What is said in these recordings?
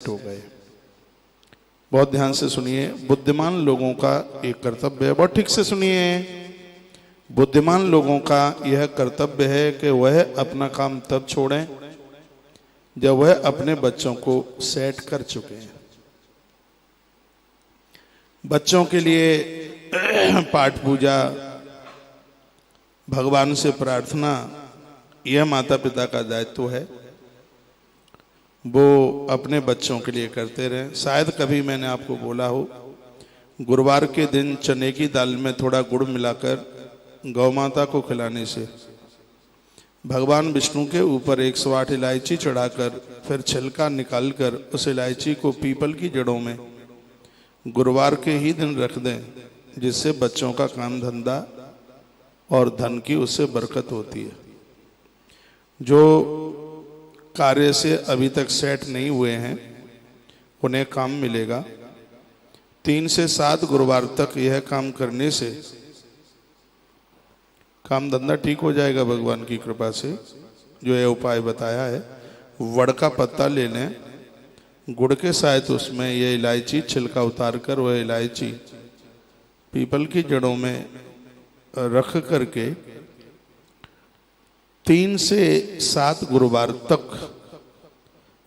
हो गए। बहुत ध्यान से सुनिए, बुद्धिमान लोगों का एक कर्तव्य है, बहुत ठीक से सुनिए, बुद्धिमान लोगों का यह कर्तव्य है कि वह अपना काम तब छोड़ें जब वह अपने बच्चों को सेट कर चुके हैं। बच्चों के लिए पाठ पूजा, भगवान से प्रार्थना, यह माता पिता का दायित्व है। वो अपने बच्चों के लिए करते रहें। शायद कभी मैंने आपको बोला हो, गुरुवार के दिन चने की दाल में थोड़ा गुड़ मिलाकर गौ माता को खिलाने से भगवान विष्णु के ऊपर 108 इलायची चढ़ाकर फिर छिलका निकालकर उस इलायची को पीपल की जड़ों में गुरुवार के ही दिन रख दें, जिससे बच्चों का काम धंधा और धन की उससे बरकत होती है। जो कार्य से अभी तक सेट नहीं हुए हैं उन्हें काम मिलेगा। 3 से 7 गुरुवार तक यह काम करने से काम धंधा ठीक हो जाएगा भगवान की कृपा से। जो यह उपाय बताया है, वड़ का पत्ता ले लें, गुड़ के साथ उसमें यह इलायची छिलका उतार कर वह इलायची पीपल की जड़ों में रख करके 3 से 7 गुरुवार तक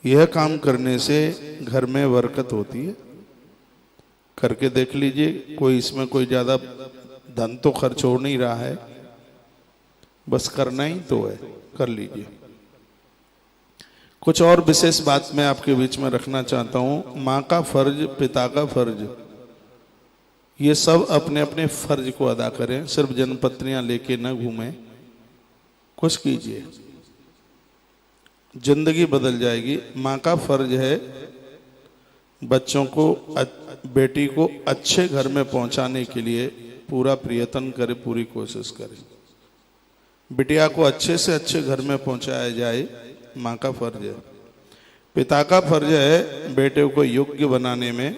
यह काम करने से घर में बरकत होती है। करके देख लीजिए, कोई इसमें कोई ज़्यादा धन तो खर्च हो नहीं रहा है, बस करना ही तो है, कर लीजिए। कुछ और विशेष बात मैं आपके बीच में रखना चाहता हूँ। माँ का फर्ज, पिता का फर्ज, ये सब अपने अपने फर्ज को अदा करें। सिर्फ जनपत्नियां लेके न घूमें, कुछ कीजिए, जिंदगी बदल जाएगी। माँ का फर्ज है बच्चों को, बेटी को अच्छे घर में पहुंचाने के लिए पूरा प्रयत्न करे, पूरी कोशिश करे। बिटिया को अच्छे से अच्छे घर में पहुंचाया जाए, माँ का फर्ज है। पिता का फर्ज है बेटे को योग्य बनाने में,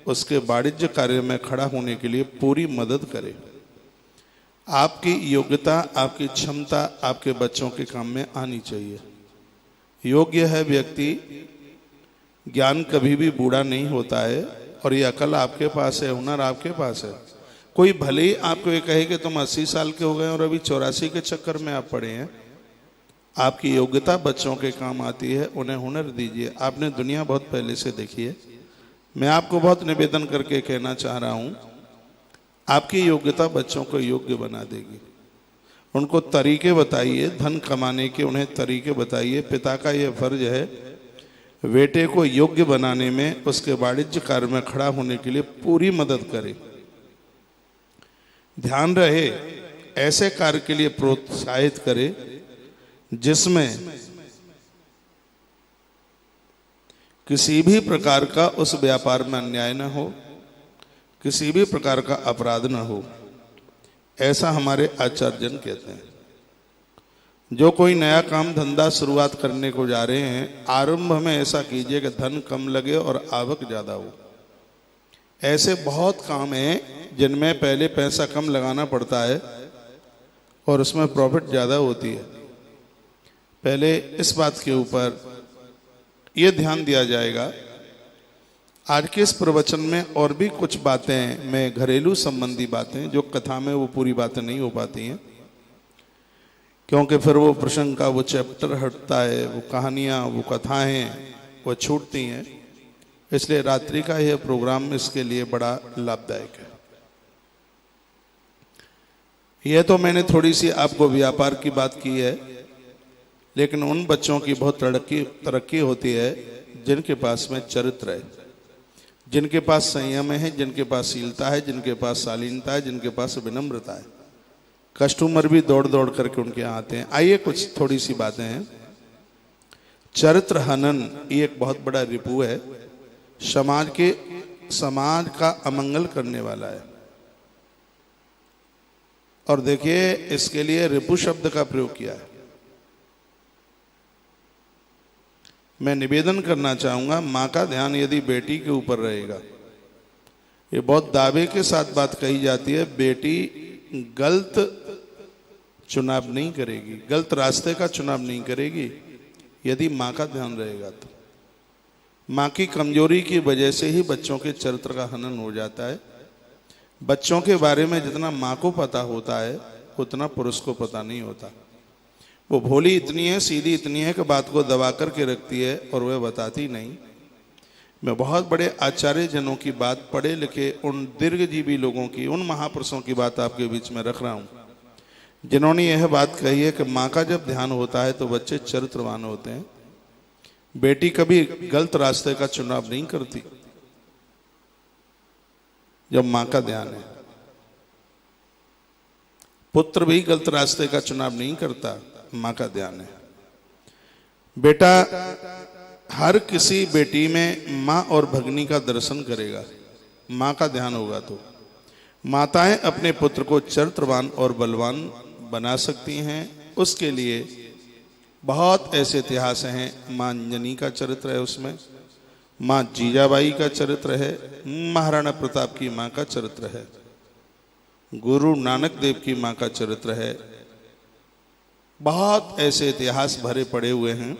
उसके वाणिज्य कार्य में खड़ा होने के लिए पूरी मदद करे। आपकी योग्यता, आपकी क्षमता आपके बच्चों के काम में आनी चाहिए। योग्य है व्यक्ति, ज्ञान कभी भी बूढ़ा नहीं होता है, और ये अकल आपके पास है, हुनर आपके पास है। कोई भले ही आपको ये कहे कि तुम 80 साल के हो गए और अभी 84 के चक्कर में आप पड़े हैं, आपकी योग्यता बच्चों के काम आती है, उन्हें हुनर दीजिए। आपने दुनिया बहुत पहले से देखी है। मैं आपको बहुत निवेदन करके कहना चाह रहा हूँ, आपकी योग्यता बच्चों को योग्य बना देगी। उनको तरीके बताइए धन कमाने के, उन्हें तरीके बताइए। पिता का यह फर्ज है बेटे को योग्य बनाने में, उसके वाणिज्य कार्य में खड़ा होने के लिए पूरी मदद करे। ध्यान रहे, ऐसे कार्य के लिए प्रोत्साहित करे जिसमें किसी भी प्रकार का उस व्यापार में अन्याय न हो, किसी भी प्रकार का अपराध न हो। ऐसा हमारे आचार्य जन कहते हैं। जो कोई नया काम धंधा शुरुआत करने को जा रहे हैं, आरंभ में ऐसा कीजिए कि धन कम लगे और आवक ज़्यादा हो। ऐसे बहुत काम हैं जिनमें पहले पैसा कम लगाना पड़ता है और उसमें प्रॉफिट ज़्यादा होती है। पहले इस बात के ऊपर ये ध्यान दिया जाएगा। आज के इस प्रवचन में और भी कुछ बातें, मैं घरेलू संबंधी बातें, जो कथा में वो पूरी बातें नहीं हो पाती हैं, क्योंकि फिर वो प्रसंग का वो चैप्टर हटता है, वो कहानियाँ, वो कथाएं वो छूटती हैं। इसलिए रात्रि का यह प्रोग्राम इसके लिए बड़ा लाभदायक है। यह तो मैंने थोड़ी सी आपको व्यापार की बात की है, लेकिन उन बच्चों की बहुत तरक्की होती है जिनके पास में चरित्र है, जिनके पास संयम है, जिनके पास शीलता है, जिनके पास शालीनता है, जिनके पास विनम्रता है। कस्टमर भी दौड़ दौड़ करके उनके यहाँ आते हैं। आइए कुछ थोड़ी सी बातें हैं। चरित्र हनन ये एक बहुत बड़ा रिपू है, समाज का अमंगल करने वाला है। और देखिए, इसके लिए रिपु शब्द का प्रयोग किया है। मैं निवेदन करना चाहूंगा, माँ का ध्यान यदि बेटी के ऊपर रहेगा, ये बहुत दावे के साथ बात कही जाती है, बेटी गलत चुनाव नहीं करेगी, गलत रास्ते का चुनाव नहीं करेगी यदि माँ का ध्यान रहेगा तो। माँ की कमजोरी की वजह से ही बच्चों के चरित्र का हनन हो जाता है। बच्चों के बारे में जितना माँ को पता होता है उतना पुरुष को पता नहीं होता। वो भोली इतनी है, सीधी इतनी है कि बात को दबा करके रखती है और वह बताती नहीं। मैं बहुत बड़े आचार्य जनों की बात, पढ़े लिखे उन दीर्घजीवी लोगों की, उन महापुरुषों की बात आपके बीच में रख रहा हूँ, जिन्होंने यह बात कही है कि माँ का जब ध्यान होता है तो बच्चे चरित्रवान होते हैं। बेटी कभी गलत रास्ते का चुनाव नहीं करती जब माँ का ध्यान है। पुत्र भी गलत रास्ते का चुनाव नहीं करता, माँ का ध्यान है। बेटा हर किसी बेटी में माँ और भगनी का दर्शन करेगा, माँ का ध्यान होगा तो। माताएं अपने पुत्र को चरित्रवान और बलवान बना सकती हैं। उसके लिए बहुत ऐसे इतिहास हैं। माँ अंजनी का चरित्र है उसमें, माँ जीजाबाई का चरित्र है, महाराणा प्रताप की माँ का चरित्र है, गुरु नानक देव की माँ का चरित्र है। बहुत ऐसे इतिहास भरे पड़े हुए हैं।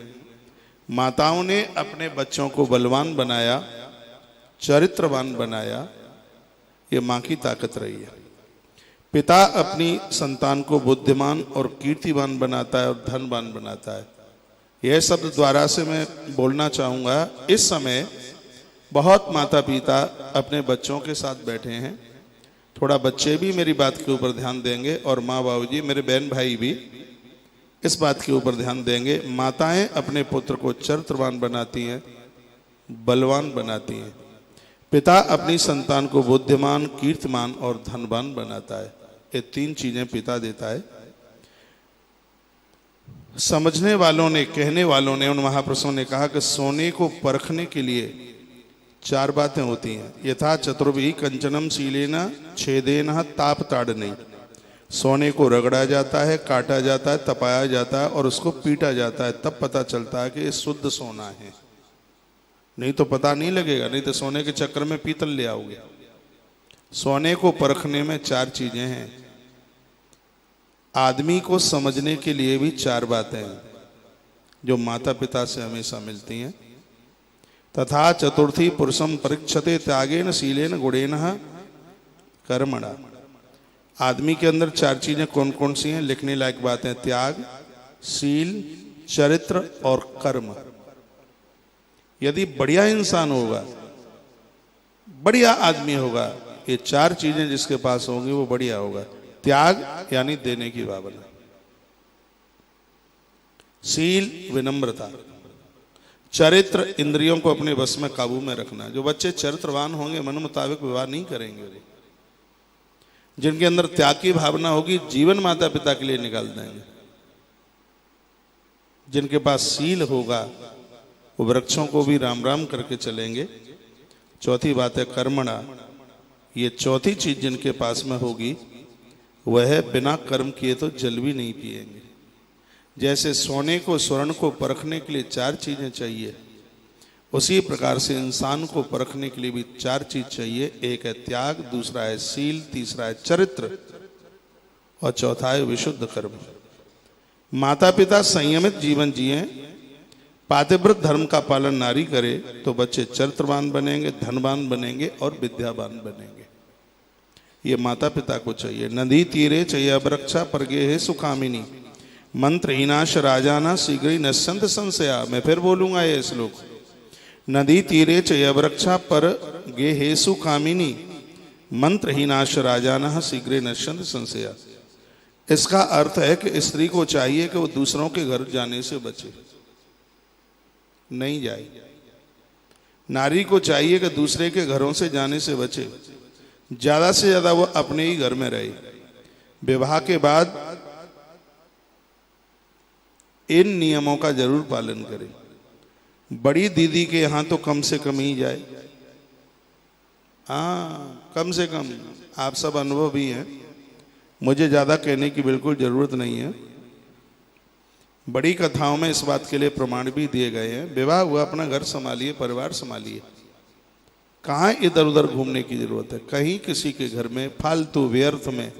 माताओं ने अपने बच्चों को बलवान बनाया, चरित्रवान बनाया, ये माँ की ताकत रही है। पिता अपनी संतान को बुद्धिमान और कीर्तिवान बनाता है और धनवान बनाता है। यह शब्द द्वारा से मैं बोलना चाहूँगा। इस समय बहुत माता पिता अपने बच्चों के साथ बैठे हैं। थोड़ा बच्चे भी मेरी बात के ऊपर ध्यान देंगे और माँ बाबूजी, मेरे बहन भाई भी इस बात के ऊपर ध्यान देंगे। माताएं अपने पुत्र को चरित्रवान बनाती हैं, बलवान बनाती हैं। पिता अपनी संतान को बुद्धिमान, कीर्तिमान और धनवान बनाता है। ये तीन चीजें पिता देता है। समझने वालों ने, कहने वालों ने, उन महापुरुषों ने कहा कि सोने को परखने के लिए चार बातें होती हैं। यथा चतुर्भि कंचनम शीलेन छेदेन ताप ताड़ने। सोने को रगड़ा जाता है, काटा जाता है, तपाया जाता है और उसको पीटा जाता है, तब पता चलता है कि ये शुद्ध सोना है। नहीं तो पता नहीं लगेगा, नहीं तो सोने के चक्कर में पीतल ले आओगे। सोने को परखने में चार चीजें हैं। आदमी को समझने के लिए भी चार बातें हैं जो माता पिता से हमेशा मिलती हैं। तथा चतुर्थी पुरुषम परीक्षते त्यागेन शीलेन गुणेन कर्मणा। आदमी के अंदर चार चीजें कौन कौन सी हैं? लिखने लायक बातें: त्याग, शील, चरित्र और कर्म। यदि बढ़िया इंसान होगा, बढ़िया आदमी होगा, ये चार चीजें जिसके पास होंगी वो बढ़िया होगा। त्याग यानी देने की भावना, शील विनम्रता, चरित्र इंद्रियों को अपने वश में काबू में रखना। जो बच्चे चरित्रवान होंगे मन मुताबिक व्यवहार नहीं करेंगे। जिनके अंदर त्याग की भावना होगी जीवन माता पिता के लिए निकाल देंगे। जिनके पास शील होगा वो वृक्षों को भी राम राम करके चलेंगे। चौथी बात है कर्मणा। ये चौथी चीज जिनके पास में होगी वह बिना कर्म किए तो जल भी नहीं पिएंगे। जैसे सोने को, स्वर्ण को परखने के लिए चार चीजें चाहिए, उसी प्रकार से इंसान को परखने के लिए भी चार चीज चाहिए। एक है त्याग, दूसरा है शील, तीसरा है चरित्र और चौथा है विशुद्ध कर्म। माता पिता संयमित जीवन जिए, पातिव्रत धर्म का पालन नारी करे तो बच्चे चरित्रवान बनेंगे, धनवान बनेंगे और विद्यावान बनेंगे। ये माता पिता को चाहिए। नदी तीरे चय वृक्षा परगे है सुखामिनी, मंत्रहीनाश राजाना शीघ्र नश्यंत संशया। मैं फिर बोलूंगा ये श्लोक। नदी तीरे चय वृक्षा पर गे हेसु कामिनी, मंत्रहीनाश राजाना शीघ्र नश्यंत संशया। इसका अर्थ है कि स्त्री को चाहिए कि वो दूसरों के घर जाने से बचे, नहीं जाए। नारी को चाहिए कि दूसरे के घरों से जाने से बचे, ज्यादा से ज्यादा वो अपने ही घर में रहे। विवाह के बाद इन नियमों का जरूर पालन करे। बड़ी दीदी के यहां तो कम से कम ही जाए। हाँ, कम से कम। आप सब अनुभवी हैं, मुझे ज्यादा कहने की बिल्कुल जरूरत नहीं है। बड़ी कथाओं में इस बात के लिए प्रमाण भी दिए गए हैं। विवाह हुआ, अपना घर संभालिए, परिवार संभालिए। कहाँ इधर उधर घूमने की जरूरत है? कहीं किसी के घर में फालतू व्यर्थ में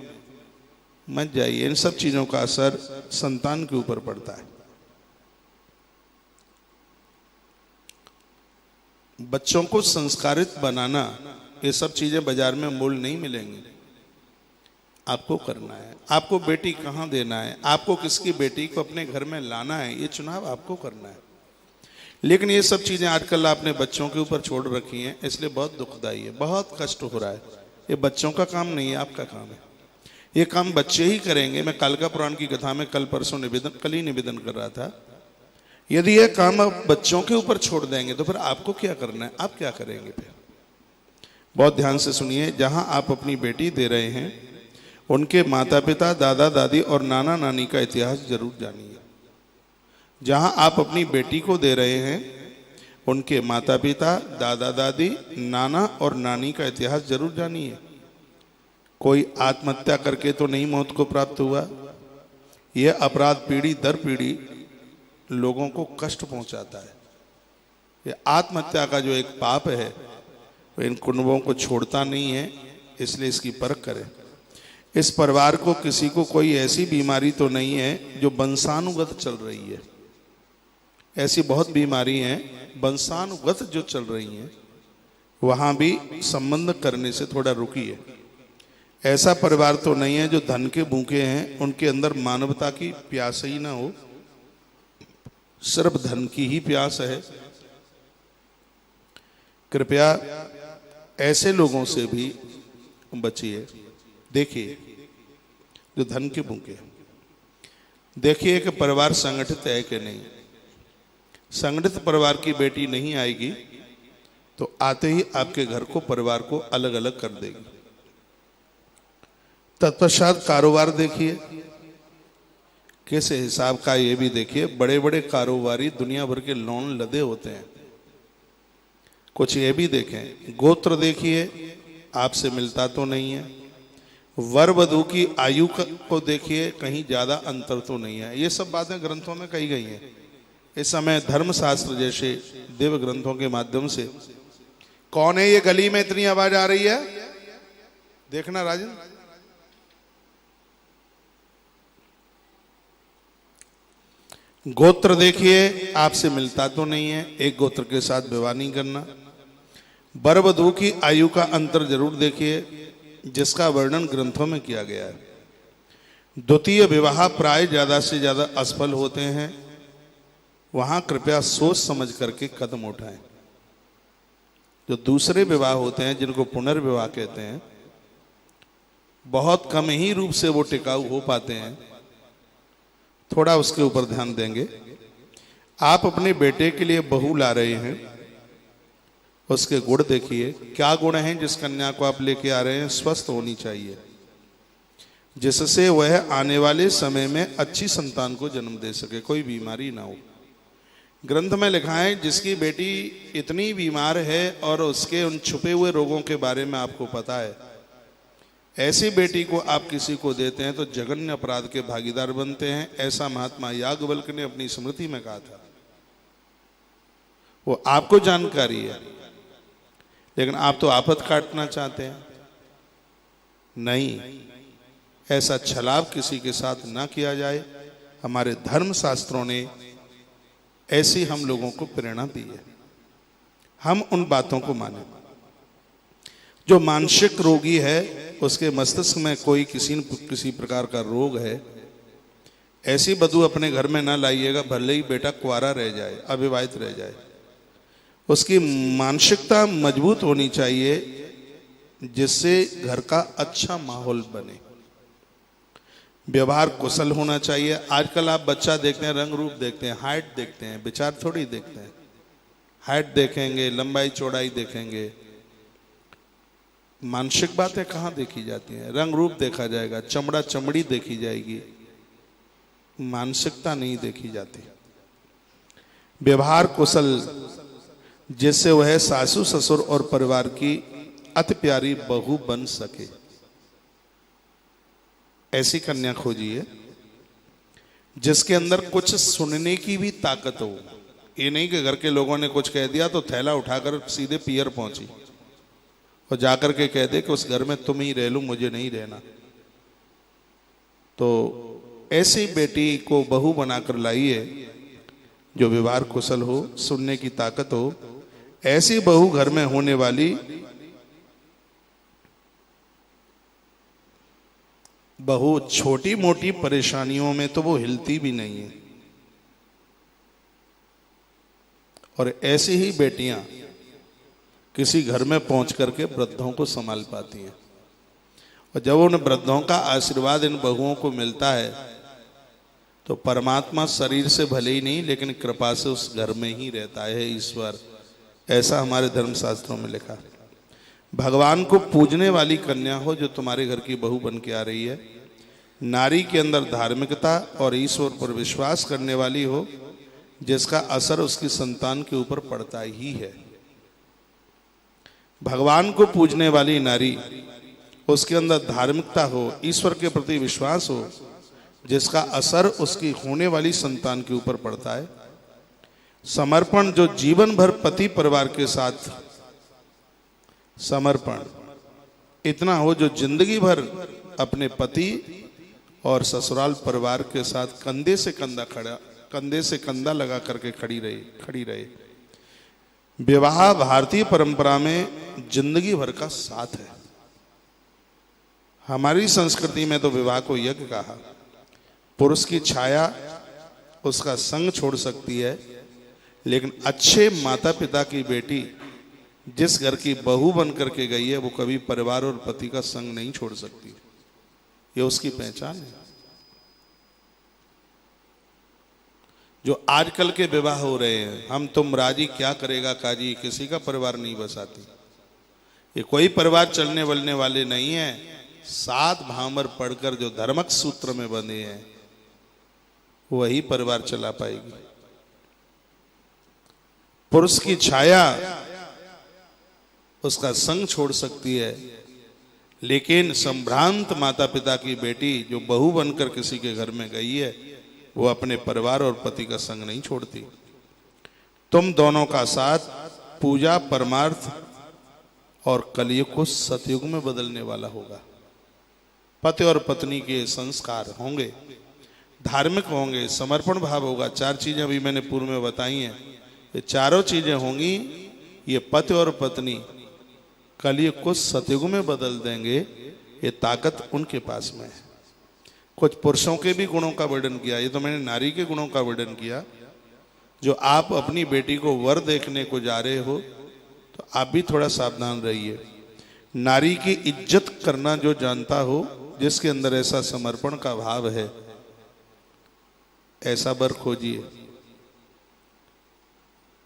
मत जाइए। इन सब चीजों का असर संतान के ऊपर पड़ता है। बच्चों को संस्कारित बनाना, ये सब चीजें बाजार में मूल नहीं मिलेंगी। आपको करना है, आपको बेटी कहाँ देना है, आपको किसकी बेटी को अपने घर में लाना है, ये चुनाव आपको करना है। लेकिन ये सब चीजें आजकल आपने बच्चों के ऊपर छोड़ रखी हैं, इसलिए बहुत दुखदाई है, बहुत कष्ट हो रहा है। ये बच्चों का काम नहीं है, आपका काम है। ये काम बच्चे ही करेंगे। मैं कालिका पुराण की कथा में कल ही निवेदन कर रहा था, यदि यह काम आप बच्चों के ऊपर छोड़ देंगे तो फिर आपको क्या करना है, आप क्या करेंगे फिर? बहुत ध्यान से सुनिए। जहां आप अपनी बेटी दे रहे हैं, उनके माता पिता, दादा दादी और नाना नानी का इतिहास जरूर जानिए। जहां आप अपनी बेटी को दे रहे हैं, उनके माता पिता, दादा दादी, नाना और नानी का इतिहास जरूर जानिए। कोई आत्महत्या करके तो नहीं मौत को प्राप्त हुआ। यह अपराध पीढ़ी दर पीढ़ी लोगों को कष्ट पहुंचाता है। ये आत्महत्या का जो एक पाप है, वो इन कुटुंबों को छोड़ता नहीं है, इसलिए इसकी परख करें। इस परिवार को किसी को कोई ऐसी बीमारी तो नहीं है जो वंशानुगत चल रही है। ऐसी बहुत बीमारी हैं वंशानुगत जो चल रही हैं, वहां भी संबंध करने से थोड़ा रुकिए। ऐसा परिवार तो नहीं है जो धन के भूखे हैं, उनके अंदर मानवता की प्यास ही ना हो, सिर्फ धन की ही प्यास है। कृपया ऐसे लोगों से भी बचिए। देखिए जो धन के भूखे हैं, देखिए कि परिवार संगठित है कि नहीं। संगठित परिवार की बेटी नहीं आएगी तो आते ही आपके घर को, परिवार को अलग अलग कर देगी। तत्पश्चात कारोबार देखिए किस हिसाब का, ये भी देखिए। बड़े बड़े कारोबारी दुनिया भर के लोन लदे होते हैं। कुछ ये भी देखें। गोत्र देखिए, आपसे मिलता तो नहीं है। वर वधू की आयु को देखिए, कहीं ज्यादा अंतर तो नहीं है। ये सब बातें ग्रंथों में कही गई हैं। इस समय धर्मशास्त्र जैसे दिव्य ग्रंथों के माध्यम से। कौन है ये गली में इतनी आवाज आ रही है? देखना राजन। गोत्र देखिए, आपसे मिलता तो नहीं है, एक गोत्र के साथ विवाह नहीं करना। वर वधू की आयु का अंतर जरूर देखिए, जिसका वर्णन ग्रंथों में किया गया है। द्वितीय विवाह प्राय ज्यादा से ज्यादा असफल होते हैं, वहां कृपया सोच समझ करके कदम उठाएं। जो दूसरे विवाह होते हैं, जिनको पुनर्विवाह कहते हैं, बहुत कम ही रूप से वो टिकाऊ हो पाते हैं। थोड़ा उसके ऊपर ध्यान देंगे। आप अपने बेटे के लिए बहू ला रहे हैं, उसके गुण देखिए। क्या गुण हैं जिस कन्या को आप लेके आ रहे हैं? स्वस्थ होनी चाहिए, जिससे वह आने वाले समय में अच्छी संतान को जन्म दे सके, कोई बीमारी ना हो। ग्रंथ में लिखा है, जिसकी बेटी इतनी बीमार है और उसके उन छुपे हुए रोगों के बारे में आपको पता है, ऐसी बेटी को आप किसी को देते हैं तो जघन्य अपराध के भागीदार बनते हैं। ऐसा महात्मा याज्ञवल्क्य ने अपनी स्मृति में कहा था। वो आपको जानकारी है, लेकिन आप तो आफत काटना चाहते हैं। नहीं, ऐसा छलाव किसी के साथ ना किया जाए। हमारे धर्म शास्त्रों ने ऐसी हम लोगों को प्रेरणा दी है, हम उन बातों को माने। जो मानसिक रोगी है, उसके मस्तिष्क में कोई किसी प्रकार का रोग है, ऐसी वधू अपने घर में ना लाइएगा, भले ही बेटा कुंवारा रह जाए, अविवाहित रह जाए। उसकी मानसिकता मजबूत होनी चाहिए, जिससे घर का अच्छा माहौल बने। व्यवहार कुशल होना चाहिए। आजकल आप बच्चा देखते हैं, रंग रूप देखते हैं, हाइट देखते हैं, विचार थोड़ी देखते हैं। हाइट देखेंगे, लंबाई चौड़ाई देखेंगे, मानसिक बातें कहाँ देखी जाती हैं? रंग रूप देखा जाएगा, चमड़ा चमड़ी देखी जाएगी, मानसिकता नहीं देखी जाती। व्यवहार कुशल, जिससे वह सासू ससुर और परिवार की अति प्यारी बहू बन सके, ऐसी कन्या खोजिए जिसके अंदर कुछ सुनने की भी ताकत हो। ये नहीं कि घर के लोगों ने कुछ कह दिया तो थैला उठाकर सीधे पियर पहुंची और जाकर के कह दे कि उस घर में तुम ही रह लो, मुझे नहीं रहना। तो ऐसी बेटी को बहू बनाकर लाइए जो व्यवहार कुशल हो, सुनने की ताकत हो। ऐसी बहू घर में होने वाली बहू छोटी मोटी परेशानियों में तो वो हिलती भी नहीं है, और ऐसी ही बेटियां किसी घर में पहुंच करके वृद्धों को संभाल पाती हैं। और जब उन वृद्धों का आशीर्वाद इन बहुओं को मिलता है तो परमात्मा शरीर से भले ही नहीं लेकिन कृपा से उस घर में ही रहता है ईश्वर। ऐसा हमारे धर्मशास्त्रों में लिखा। भगवान को पूजने वाली कन्या हो जो तुम्हारे घर की बहू बन के आ रही है, नारी के अंदर धार्मिकता और ईश्वर पर विश्वास करने वाली हो जिसका असर उसकी संतान के ऊपर पड़ता ही है। भगवान को पूजने वाली नारी, उसके अंदर धार्मिकता हो, ईश्वर के प्रति विश्वास हो जिसका असर उसकी होने वाली संतान के ऊपर पड़ता है। समर्पण, जो जीवन भर पति परिवार के साथ समर्पण इतना हो जो जिंदगी भर अपने पति और ससुराल परिवार के साथ कंधे से कंधा लगा करके खड़ी रहे। विवाह भारतीय परंपरा में जिंदगी भर का साथ है। हमारी संस्कृति में तो विवाह को यज्ञ कहा। पुरुष की छाया उसका संग छोड़ सकती है, लेकिन अच्छे माता पिता की बेटी जिस घर की बहू बन करके गई है वो कभी परिवार और पति का संग नहीं छोड़ सकती। ये उसकी पहचान है। जो आजकल के विवाह हो रहे हैं, हम तुम राजी क्या करेगा काजी, किसी का परिवार नहीं बसाती। ये कोई परिवार चलने वलने वाले नहीं है। 7 भामर पढ़कर जो धर्मक सूत्र में बंधे हैं वही परिवार चला पाएगी। पुरुष की छाया उसका संग छोड़ सकती है, लेकिन संभ्रांत माता पिता की बेटी जो बहू बनकर किसी के घर में गई है वो अपने परिवार और पति का संग नहीं छोड़ती। तुम दोनों का साथ पूजा, परमार्थ और कलयुग को सतयुग में बदलने वाला होगा। पति और पत्नी के संस्कार होंगे, धार्मिक होंगे, समर्पण भाव होगा। 4 चीजें अभी मैंने पूर्व में बताई हैं। ये चारों चीजें होंगी। ये पति और पत्नी कलयुग को सतयुग में बदल देंगे। ये ताकत उनके पास में है। कुछ पुरुषों के भी गुणों का वर्णन किया, ये तो मैंने नारी के गुणों का वर्णन किया। जो आप अपनी बेटी को वर देखने को जा रहे हो तो आप भी थोड़ा सावधान रहिए। नारी की इज्जत करना जो जानता हो, जिसके अंदर ऐसा समर्पण का भाव है, ऐसा वर खोजिए।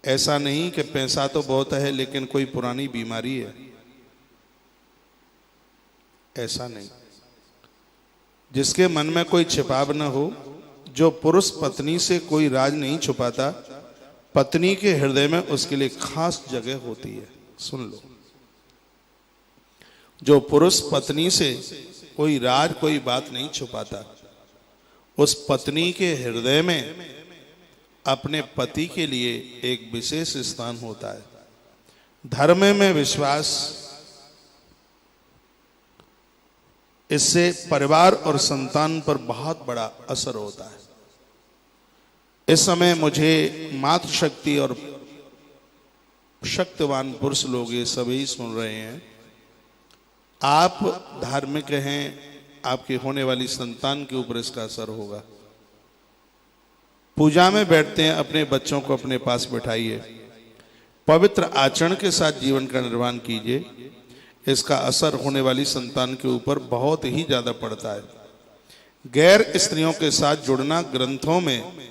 ऐसा नहीं कि पैसा तो बहुत है लेकिन कोई पुरानी बीमारी है, ऐसा नहीं। जिसके मन में कोई छिपाव न हो। जो पुरुष पत्नी से कोई राज नहीं छुपाता, पत्नी के हृदय में उसके लिए खास जगह होती है। सुन लो, जो पुरुष पत्नी से कोई राज, कोई बात नहीं छुपाता, उस पत्नी के हृदय में अपने पति के लिए एक विशेष स्थान होता है। धर्म में विश्वास, इससे परिवार और संतान पर बहुत बड़ा असर होता है। इस समय मुझे मातृशक्ति और शक्तिवान पुरुष लोग ये सभी सुन रहे हैं। आप धार्मिक हैं, आपके होने वाली संतान के ऊपर इसका असर होगा। पूजा में बैठते हैं, अपने बच्चों को अपने पास बैठाइए, पवित्र आचरण के साथ जीवन का निर्वाह कीजिए। इसका असर होने वाली संतान के ऊपर बहुत ही ज्यादा पड़ता है। गैर स्त्रियों के साथ जुड़ना ग्रंथों में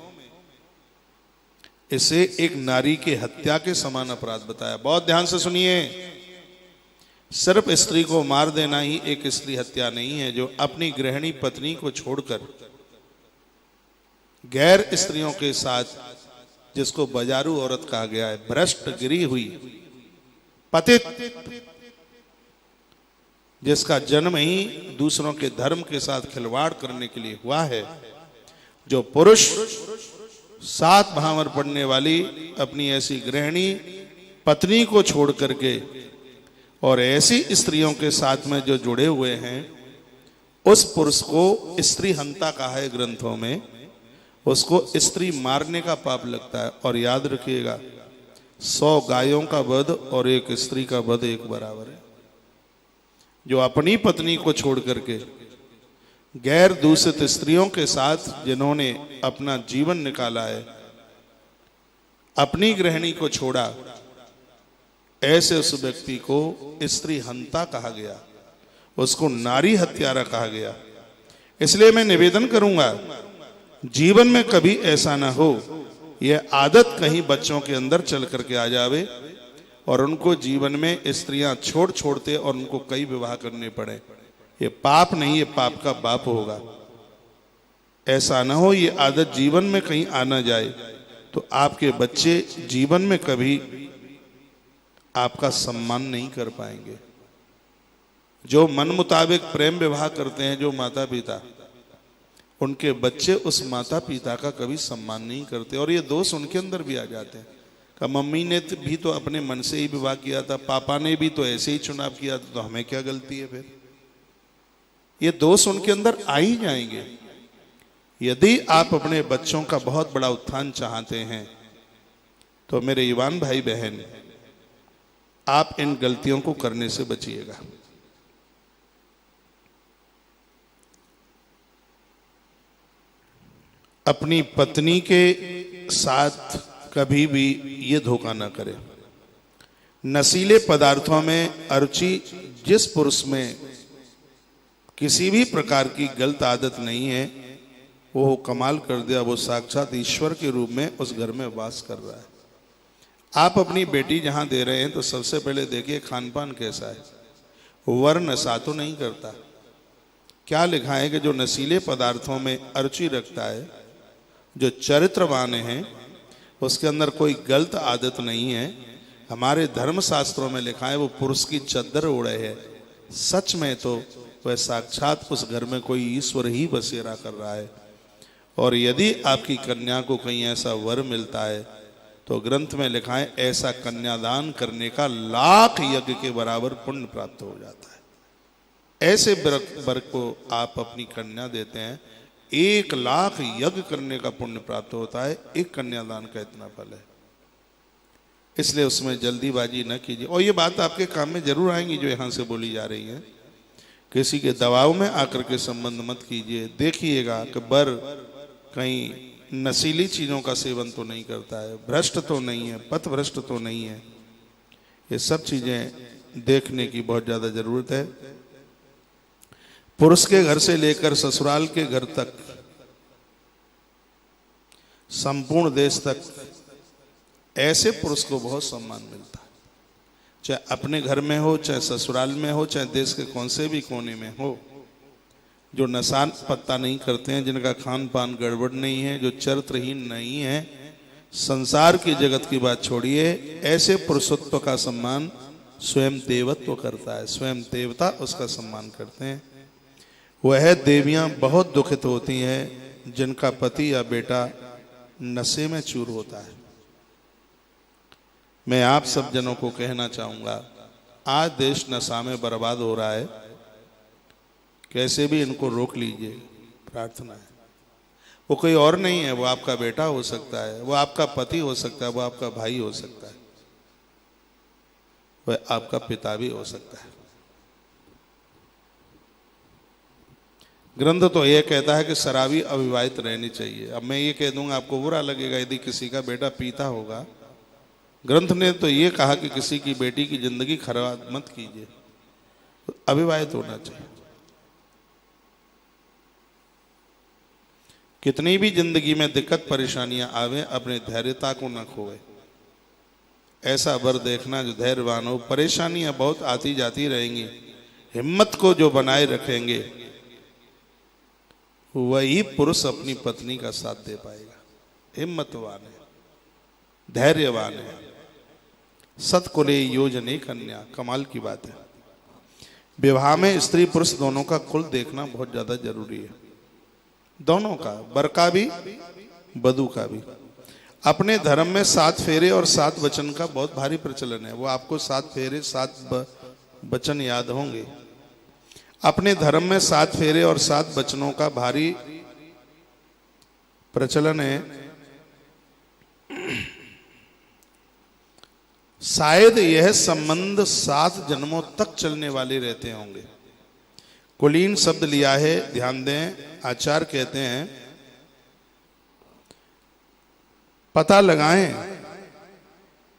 इसे एक नारी की हत्या के समान अपराध बताया। बहुत ध्यान से सुनिए, सिर्फ स्त्री को मार देना ही एक स्त्री हत्या नहीं है। जो अपनी गृहिणी पत्नी को छोड़कर गैर स्त्रियों के साथ, जिसको बाजारू औरत कहा गया है, भ्रष्ट गिरी हुई, पतित, जिसका जन्म ही दूसरों के धर्म के साथ खिलवाड़ करने के लिए हुआ है। जो पुरुष 7 भामर पढ़ने वाली अपनी ऐसी गृहिणी पत्नी को छोड़ करके और ऐसी स्त्रियों के साथ में जो जुड़े हुए हैं, उस पुरुष को स्त्री हंता कहा है ग्रंथों में। उसको स्त्री मारने का पाप लगता है। और याद रखिएगा, 100 गायों का वध और एक स्त्री का वध एक बराबर है। जो अपनी पत्नी को छोड़ करके गैर दूषित स्त्रियों के साथ जिन्होंने अपना जीवन निकाला है, अपनी गृहिणी को छोड़ा, ऐसे उस व्यक्ति को स्त्री हंता कहा गया, उसको नारी हत्यारा कहा गया। इसलिए मैं निवेदन करूंगा, जीवन में कभी ऐसा ना हो यह आदत कहीं बच्चों के अंदर चल करके आ जावे और उनको जीवन में स्त्रियां छोड़ते और उनको कई विवाह करने पड़े। ये पाप नहीं, ये पाप का बाप होगा। ऐसा ना हो ये आदत जीवन में कहीं आ ना जाए, तो आपके बच्चे जीवन में कभी आपका सम्मान नहीं कर पाएंगे। जो मन मुताबिक प्रेम विवाह करते हैं जो माता पिता, उनके बच्चे उस माता पिता का कभी सम्मान नहीं करते और ये दोष उनके अंदर भी आ जाते हैं। कि मम्मी ने भी तो अपने मन से ही विवाह किया था, पापा ने भी तो ऐसे ही चुनाव किया था, तो हमें क्या गलती है? फिर ये दोष उनके अंदर आ ही जाएंगे। यदि आप अपने बच्चों का बहुत बड़ा उत्थान चाहते हैं तो मेरे युवान भाई बहन, आप इन गलतियों को करने से बचिएगा। अपनी पत्नी के साथ कभी भी ये धोखा ना करें। नशीले पदार्थों में अरुचि जिस पुरुष में किसी भी प्रकार की गलत आदत नहीं है, वो कमाल कर दिया, वो साक्षात ईश्वर के रूप में उस घर में वास कर रहा है। आप अपनी बेटी जहां दे रहे हैं तो सबसे पहले देखिए खान पान कैसा है। वर नशा तो नहीं करता। क्या लिखा है कि जो नशीले पदार्थों में अरुचि रखता है, जो चरित्रवान है, उसके अंदर कोई गलत आदत नहीं है। हमारे धर्म शास्त्रों में लिखा है वो पुरुष की चद्दर ओढ़े है। सच में तो वह साक्षात उस घर में कोई ईश्वर ही बसेरा कर रहा है। और यदि आपकी कन्या को कहीं ऐसा वर मिलता है तो ग्रंथ में लिखा है ऐसा कन्यादान करने का 1,00,000 यज्ञ के बराबर पुण्य प्राप्त हो जाता है। ऐसे वर को आप अपनी कन्या देते हैं, 1,00,000 यज्ञ करने का पुण्य प्राप्त होता है। एक कन्यादान का इतना फल है। इसलिए उसमें जल्दीबाजी न कीजिए। और ये बात आपके काम में जरूर आएंगी जो यहाँ से बोली जा रही है। किसी के दबाव में आकर के संबंध मत कीजिए। देखिएगा कि वर कहीं नशीली चीजों का सेवन तो नहीं करता है, भ्रष्ट तो नहीं है, पथ भ्रष्ट तो नहीं है। ये सब चीजें देखने की बहुत ज्यादा जरूरत है। पुरुष के घर से लेकर ससुराल के घर तक, संपूर्ण देश तक ऐसे पुरुष को बहुत सम्मान मिलता है। चाहे अपने घर में हो, चाहे ससुराल में हो, चाहे देश के कौन से भी कोने में हो। जो नशा पत्ता नहीं करते हैं, जिनका खान पान गड़बड़ नहीं है, जो चरित्रहीन नहीं है, संसार की जगत की बात छोड़िए, ऐसे पुरुषत्व का सम्मान स्वयं देवत्व करता है। स्वयं देवता उसका सम्मान करते हैं। वह देवियां बहुत दुखित होती हैं जिनका पति या बेटा नशे में चूर होता है। मैं आप सब जनों को कहना चाहूंगा, आज देश नशा में बर्बाद हो रहा है। कैसे भी इनको रोक लीजिए, प्रार्थना है। वो कोई और नहीं है, वो आपका बेटा हो सकता है, वो आपका पति हो सकता है, वो आपका भाई हो सकता है, वह आपका पिता भी हो सकता है। ग्रंथ तो यह कहता है कि शराबी अविवाहित रहनी चाहिए। अब मैं ये कह दूंगा, आपको बुरा लगेगा यदि किसी का बेटा पीता होगा। ग्रंथ ने तो ये कहा कि किसी की बेटी की जिंदगी खराब मत कीजिए, अविवाहित होना चाहिए। कितनी भी जिंदगी में दिक्कत परेशानियां आवे, अपने धैर्यता को न खोए। ऐसा वर देखना जो धैर्यवान हो। परेशानियां बहुत आती जाती रहेंगी, हिम्मत को जो बनाए रखेंगे वही पुरुष अपनी पत्नी का साथ दे पाएगा। हिम्मतवान है, धैर्यवान है। सतकुले योजने कन्या, कमाल की बात है। विवाह में स्त्री पुरुष दोनों का कुल देखना बहुत ज्यादा जरूरी है। दोनों का, वर का भी, वधू का भी। अपने धर्म में 7 फेरे और 7 वचन का बहुत भारी प्रचलन है। वो आपको 7 फेरे 7 वचन याद होंगे। अपने धर्म में 7 फेरे और 7 वचनों का भारी प्रचलन है। शायद यह संबंध 7 जन्मों तक चलने वाले रहते होंगे। कुलीन शब्द लिया है, ध्यान दें। आचार्य कहते हैं पता लगाएं,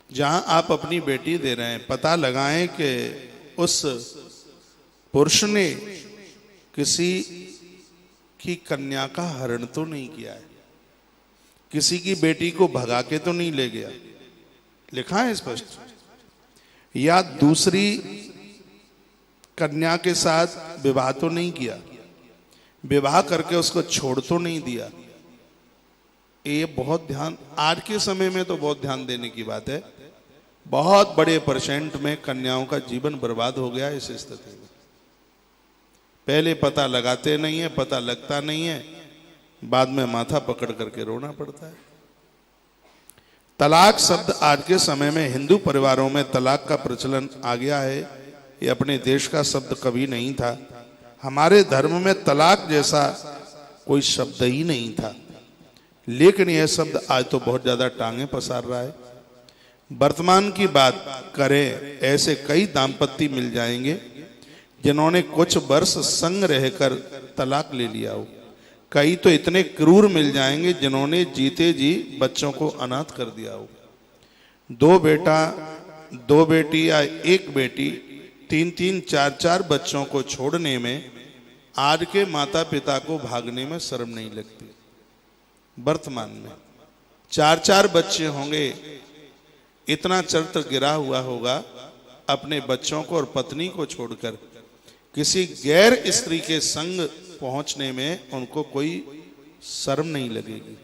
जहां आप अपनी बेटी दे रहे हैं, पता लगाएं कि उस पुरुष ने किसी की कन्या का हरण तो नहीं किया है, किसी की बेटी को भगा के तो नहीं ले गया, लिखा है स्पष्ट, या दूसरी कन्या के साथ विवाह तो नहीं किया, विवाह करके उसको छोड़ तो नहीं दिया। ये बहुत ध्यान, आज के समय में तो बहुत ध्यान देने की बात है। बहुत बड़े परसेंट में कन्याओं का जीवन बर्बाद हो गया इस स्थिति में। पहले पता लगाते नहीं है, पता लगता नहीं है, बाद में माथा पकड़ करके रोना पड़ता है। तलाक शब्द आज के समय में हिंदू परिवारों में तलाक का प्रचलन आ गया है। ये अपने देश का शब्द कभी नहीं था। हमारे धर्म में तलाक जैसा कोई शब्द ही नहीं था, लेकिन यह शब्द आज तो बहुत ज्यादा टांगे पसार रहा है। वर्तमान की बात करें, ऐसे कई दाम्पत्य मिल जाएंगे जिन्होंने कुछ वर्ष संग रहकर तलाक ले लिया हो। कई तो इतने क्रूर मिल जाएंगे जिन्होंने जीते जी बच्चों को अनाथ कर दिया हो। 2 बेटा 2 बेटी या 1 बेटी 3-3 4-4 बच्चों को छोड़ने में आज के माता पिता को भागने में शर्म नहीं लगती। वर्तमान में 4-4 बच्चे होंगे, इतना चरित्र गिरा हुआ होगा, अपने बच्चों को और पत्नी को छोड़कर किसी गैर स्त्री के संग पहुंचने में उनको कोई शर्म नहीं लगेगी।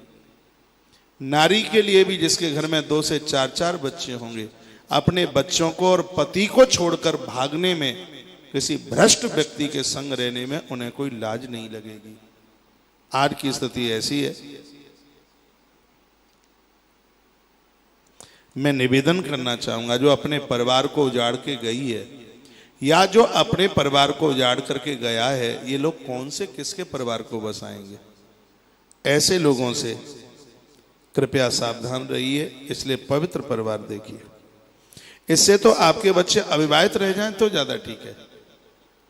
नारी के लिए भी, जिसके घर में 2 से 4-4 बच्चे होंगे, अपने बच्चों को और पति को छोड़कर भागने में, किसी भ्रष्ट व्यक्ति के संग रहने में उन्हें कोई लाज नहीं लगेगी। आज की स्थिति ऐसी है। मैं निवेदन करना चाहूंगा, जो अपने परिवार को उजाड़ के गई है या जो अपने परिवार को उजाड़ करके गया है, ये लोग कौन से किसके परिवार को बसाएंगे? ऐसे लोगों से कृपया सावधान रहिए। इसलिए पवित्र परिवार देखिए। इससे तो आपके बच्चे अविवाहित रह जाएं तो ज्यादा ठीक है।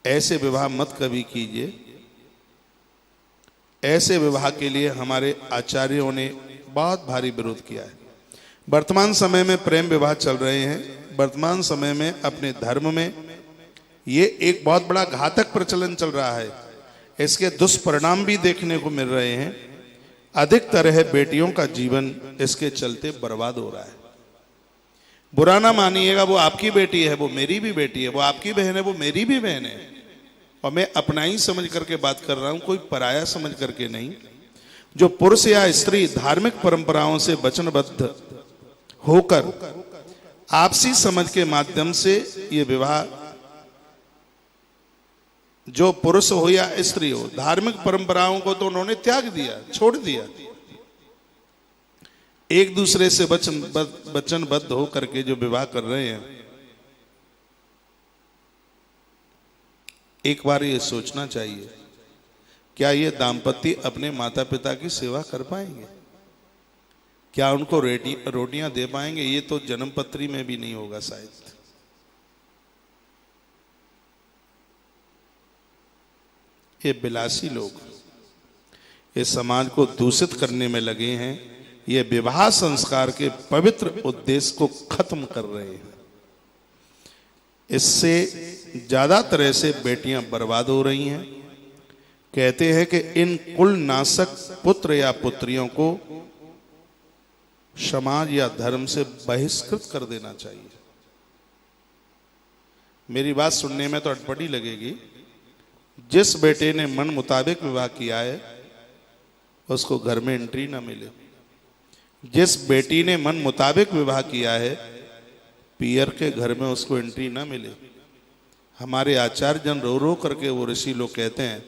ऐसे विवाह मत कभी कीजिए। ऐसे विवाह के लिए हमारे आचार्यों ने बहुत भारी विरोध किया है। वर्तमान समय में प्रेम विवाह चल रहे हैं। वर्तमान समय में अपने धर्म में ये एक बहुत बड़ा घातक प्रचलन चल रहा है। इसके दुष्परिणाम भी देखने को मिल रहे हैं। अधिकतर है बेटियों का जीवन इसके चलते बर्बाद हो रहा है। बुरा ना मानिएगा, वो आपकी बेटी है, वो मेरी भी बेटी है, वो आपकी बहन है, वो मेरी भी बहन है, और मैं अपना ही समझ करके बात कर रहा हूं, कोई पराया समझ करके नहीं। जो पुरुष या स्त्री धार्मिक परंपराओं से वचनबद्ध होकर आपसी समझ के माध्यम से ये विवाह, जो पुरुष हो या स्त्री हो, धार्मिक परंपराओं को तो उन्होंने त्याग दिया, छोड़ दिया। एक दूसरे से वचनबद्ध हो करके जो विवाह कर रहे हैं, एक बार ये सोचना चाहिए, क्या ये दाम्पत्य अपने माता पिता की सेवा कर पाएंगे? क्या उनको रोटियां दे पाएंगे? ये तो जन्मपत्री में भी नहीं होगा शायद। ये विलासी लोग इस समाज को दूषित करने में लगे हैं। ये विवाह संस्कार के पवित्र उद्देश्य को खत्म कर रहे हैं। इससे ज्यादा तरह से बेटियां बर्बाद हो रही हैं। कहते हैं कि इन कुल नाशक पुत्र या पुत्रियों को समाज या धर्म से बहिष्कृत कर देना चाहिए। मेरी बात सुनने में तो अटपटी लगेगी। जिस बेटे ने मन मुताबिक विवाह किया है उसको घर में एंट्री ना मिले। जिस बेटी ने मन मुताबिक विवाह किया है पियर के घर में उसको एंट्री ना मिले। हमारे आचार्य जन रो रो करके वो ऋषि लोग कहते हैं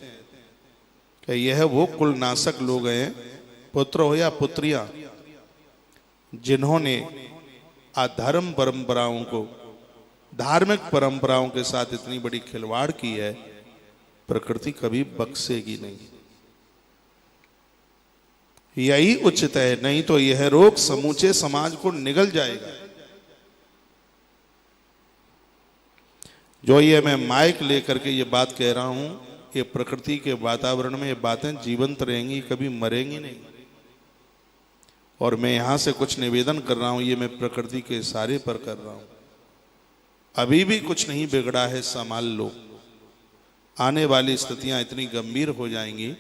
कि यह वो कुल नाशक लोग हैं, पुत्र हो या पुत्रियां, जिन्होंने अधर्म परंपराओं को धार्मिक परंपराओं के साथ इतनी बड़ी खिलवाड़ की है, प्रकृति कभी बख्शेगी नहीं। यही उचित है, नहीं तो यह रोग समूचे समाज को निगल जाएगा। जो ये मैं माइक लेकर के ये बात कह रहा हूं, ये प्रकृति के वातावरण में ये बातें जीवंत रहेंगी, कभी मरेंगी नहीं। और मैं यहां से कुछ निवेदन कर रहा हूं, ये मैं प्रकृति के इशारे पर कर रहा हूं। अभी भी कुछ नहीं बिगड़ा है, संभाल लो। आने वाली स्थितियां इतनी गंभीर हो जाएंगी,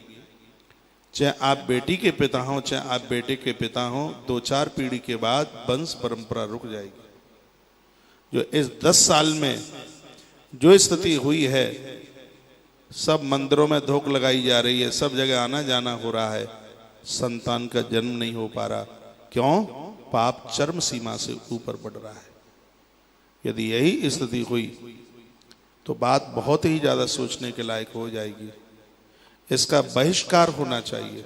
चाहे आप बेटी के पिता हो चाहे आप बेटे के पिता हो, 2-4 पीढ़ी के बाद वंश परंपरा रुक जाएगी। जो इस 10 साल में जो स्थिति हुई है, सब मंदिरों में धोख लगाई जा रही है, सब जगह आना जाना हो रहा है, संतान का जन्म नहीं हो पा रहा। क्यों? पाप चरम सीमा से ऊपर बढ़ रहा है। यदि यही स्थिति हुई तो बात बहुत ही ज्यादा सोचने के लायक हो जाएगी। इसका बहिष्कार होना चाहिए।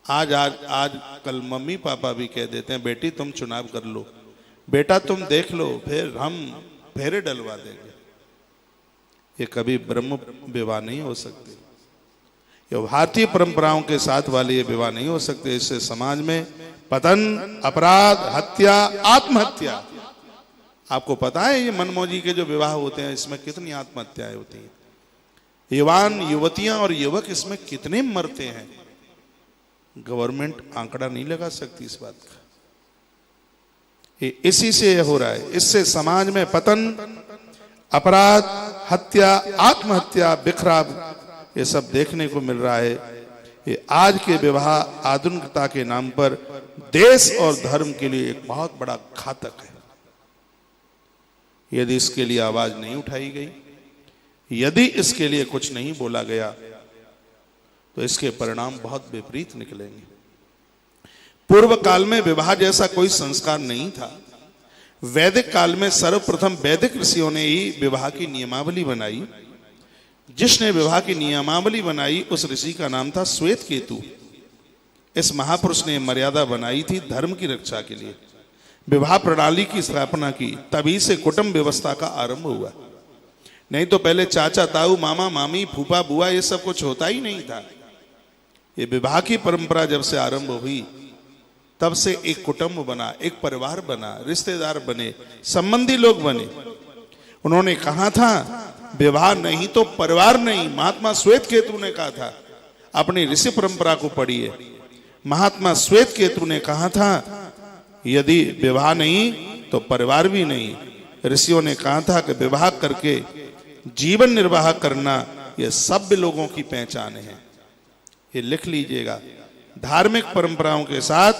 आज कल मम्मी पापा भी कह देते हैं, बेटी तुम चुनाव कर लो, बेटा तुम देख लो, फिर हम फेरे डलवा देंगे। ये कभी ब्रह्म विवाह नहीं हो सकते, ये भारतीय परंपराओं के साथ वाले ये विवाह नहीं हो सकते। इससे समाज में पतन, अपराध, हत्या, आत्महत्या। आपको पता है ये मनमौजी के जो विवाह होते हैं, इसमें कितनी आत्महत्याएं होती हैं। युवान, युवतियां और युवक इसमें कितने मरते हैं, गवर्नमेंट आंकड़ा नहीं लगा सकती इस बात का। इसी से हो रहा है। इससे समाज में पतन, अपराध, हत्या, आत्महत्या, बिखराव, ये सब देखने को मिल रहा है। ये आज के विवाह आधुनिकता के नाम पर देश और धर्म के लिए एक बहुत बड़ा घातक है। यदि इसके लिए आवाज नहीं उठाई गई, यदि इसके लिए कुछ नहीं बोला गया, तो इसके परिणाम बहुत विपरीत निकलेंगे। पूर्व काल में विवाह जैसा कोई संस्कार नहीं था। वैदिक काल में सर्वप्रथम वैदिक ऋषियों ने ही विवाह की नियमावली बनाई। जिसने विवाह की नियमावली बनाई उस ऋषि का नाम था श्वेत केतु। इस महापुरुष ने मर्यादा बनाई थी धर्म की रक्षा के लिए, विवाह प्रणाली की स्थापना की। तभी से कुटुंब व्यवस्था का आरंभ हुआ। नहीं तो पहले चाचा ताऊ, मामा मामी, फूफा बुआ, ये सब कुछ होता ही नहीं था। ये विवाह की परंपरा जब से आरंभ हुई, तब से एक कुटुंब बना, एक परिवार बना, रिश्तेदार बने, संबंधी लोग बने। उन्होंने कहा था विवाह नहीं तो परिवार नहीं। महात्मा श्वेत केतु ने कहा था। अपनी ऋषि परंपरा को पढ़िए। महात्मा श्वेत केतु ने कहा था यदि विवाह नहीं तो परिवार भी नहीं। ऋषियों ने कहा था कि विवाह करके जीवन निर्वाह करना यह सभ्य लोगों की पहचान है। ये लिख लीजिएगा। धार्मिक परंपराओं के साथ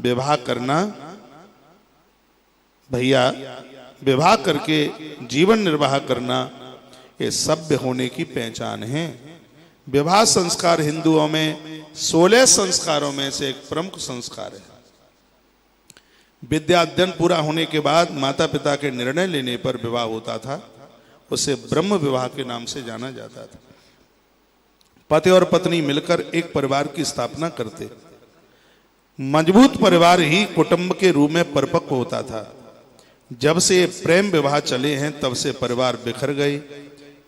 विवाह करना, भैया विवाह करके जीवन निर्वाह करना, ये सभ्य होने की पहचान है। विवाह संस्कार हिंदुओं में 16 संस्कारों में से एक प्रमुख संस्कार है। विद्या अध्ययन पूरा होने के बाद माता पिता के निर्णय लेने पर विवाह होता था। उसे ब्रह्म विवाह के नाम से जाना जाता था। पति और पत्नी मिलकर एक परिवार की स्थापना करते। मजबूत परिवार ही कुटुंब के रूप में परिपक्व होता था। जब से प्रेम विवाह चले हैं तब से परिवार बिखर गए,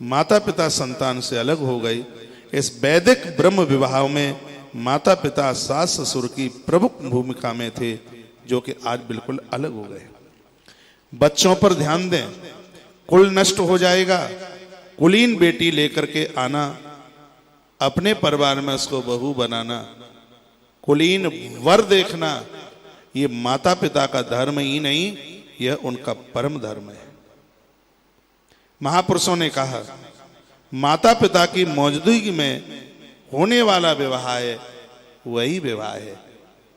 माता पिता संतान से अलग हो गए। इस वैदिक ब्रह्म विवाह में माता पिता सास ससुर की प्रमुख भूमिका में थे, जो कि आज बिल्कुल अलग हो गए। बच्चों पर ध्यान दें, कुल नष्ट हो जाएगा। कुलीन बेटी लेकर के आना, अपने परिवार में उसको बहू बनाना, कुलीन वर देखना, ये माता पिता का धर्म ही नहीं, यह उनका परम धर्म है। महापुरुषों ने कहा माता पिता की मौजूदगी में होने वाला विवाह है वही विवाह है,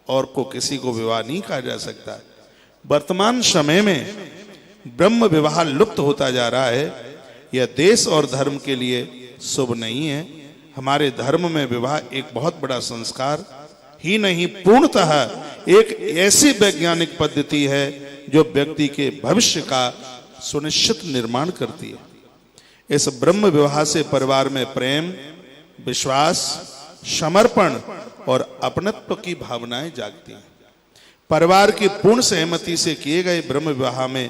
और को किसी को विवाह नहीं कहा जा सकता। वर्तमान समय में ब्रह्म विवाह लुप्त होता जा रहा है। यह देश और धर्म के लिए शुभ नहीं है। हमारे धर्म में विवाह एक बहुत बड़ा संस्कार ही नहीं, पूर्णतः एक ऐसी वैज्ञानिक पद्धति है जो व्यक्ति के भविष्य का सुनिश्चित निर्माण करती है। इस ब्रह्म विवाह से परिवार में प्रेम, विश्वास, समर्पण और अपनत्व की भावनाएं जागती हैं। परिवार की पूर्ण सहमति से किए गए ब्रह्म विवाह में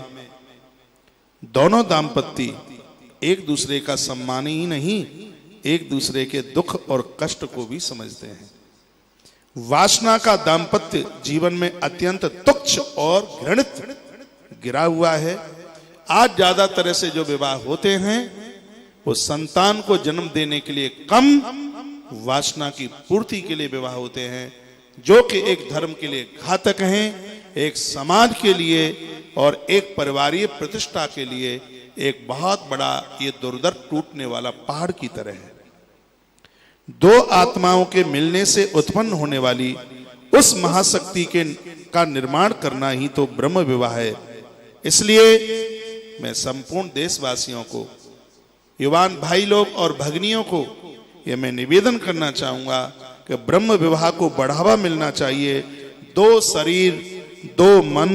दोनों दाम्पत्य एक दूसरे का सम्मान ही नहीं, एक दूसरे के दुख और कष्ट को भी समझते हैं। वासना का दाम्पत्य जीवन में अत्यंत तुच्छ और घृणित गिरा हुआ है। आज ज्यादा तरह से जो विवाह होते हैं वो संतान को जन्म देने के लिए कम, वासना की पूर्ति के लिए विवाह होते हैं, जो कि एक धर्म के लिए घातक हैं, एक समाज के लिए और एक परिवारीय प्रतिष्ठा के लिए एक बहुत बड़ा ये दुर्धर टूटने वाला पहाड़ की तरह है। दो आत्माओं के मिलने से उत्पन्न होने वाली उस महाशक्ति का निर्माण करना ही तो ब्रह्म विवाह है। इसलिए मैं संपूर्ण देशवासियों को, युवान भाई लोग और भगिनियों को यह मैं निवेदन करना चाहूंगा कि ब्रह्म विवाह को बढ़ावा मिलना चाहिए। दो शरीर, दो मन,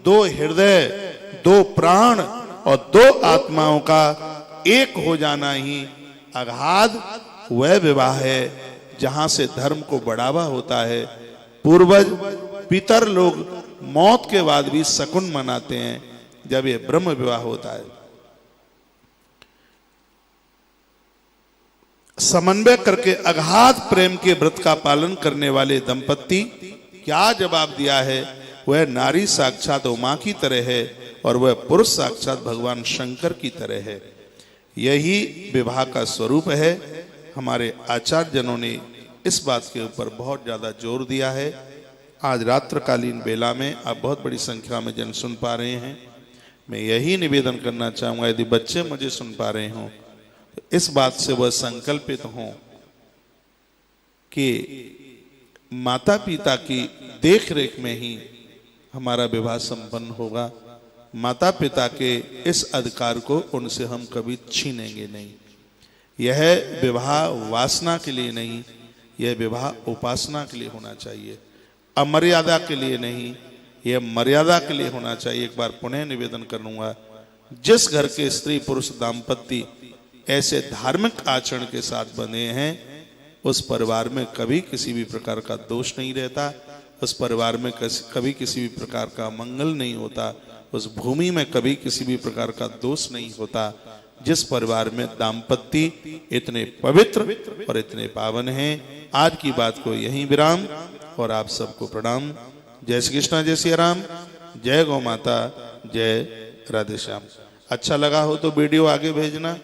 दो हृदय, दो प्राण और दो आत्माओं का एक हो जाना ही अगाध वह विवाह है जहां से धर्म को बढ़ावा होता है। पूर्वज पितर लोग मौत के बाद भी शकुन मनाते हैं जब यह ब्रह्म विवाह होता है। समन्वय करके अगाध प्रेम के व्रत का पालन करने वाले दंपत्ति क्या जवाब दिया है, वह नारी साक्षात उमा की तरह है और वह पुरुष साक्षात भगवान शंकर की तरह है। यही विवाह का स्वरूप है। हमारे आचार्य जनों ने इस बात के ऊपर बहुत ज्यादा जोर दिया है। आज रात्रकालीन बेला में आप बहुत बड़ी संख्या में जन सुन पा रहे हैं। मैं यही निवेदन करना चाहूंगा, यदि बच्चे मुझे सुन पा रहे हों तो इस बात से वह संकल्पित हों कि माता पिता की देख रेख में ही हमारा विवाह संपन्न होगा। माता पिता के इस अधिकार को उनसे हम कभी छीनेंगे नहीं। यह विवाह वासना के लिए नहीं, यह विवाह उपासना के लिए होना चाहिए, अमर्यादा के लिए नहीं, यह मर्यादा के लिए होना चाहिए। एक बार पुनः निवेदन करूंगा, जिस घर के स्त्री पुरुष दाम्पत्य ऐसे धार्मिक आचरण के साथ बने हैं उस परिवार में कभी किसी भी प्रकार का दोष नहीं रहता, उस परिवार में कभी किसी भी प्रकार का मंगल नहीं होता, उस भूमि में कभी किसी भी प्रकार का दोष नहीं होता। जिस परिवार में दाम्पत्य इतने पवित्र और इतने पावन हैं। आज की बात को यहीं विराम और आप सबको प्रणाम। जय श्री कृष्ण, जय श्री राम, जय गौ माता, जय राधे श्याम। अच्छा लगा हो तो वीडियो आगे भेजना।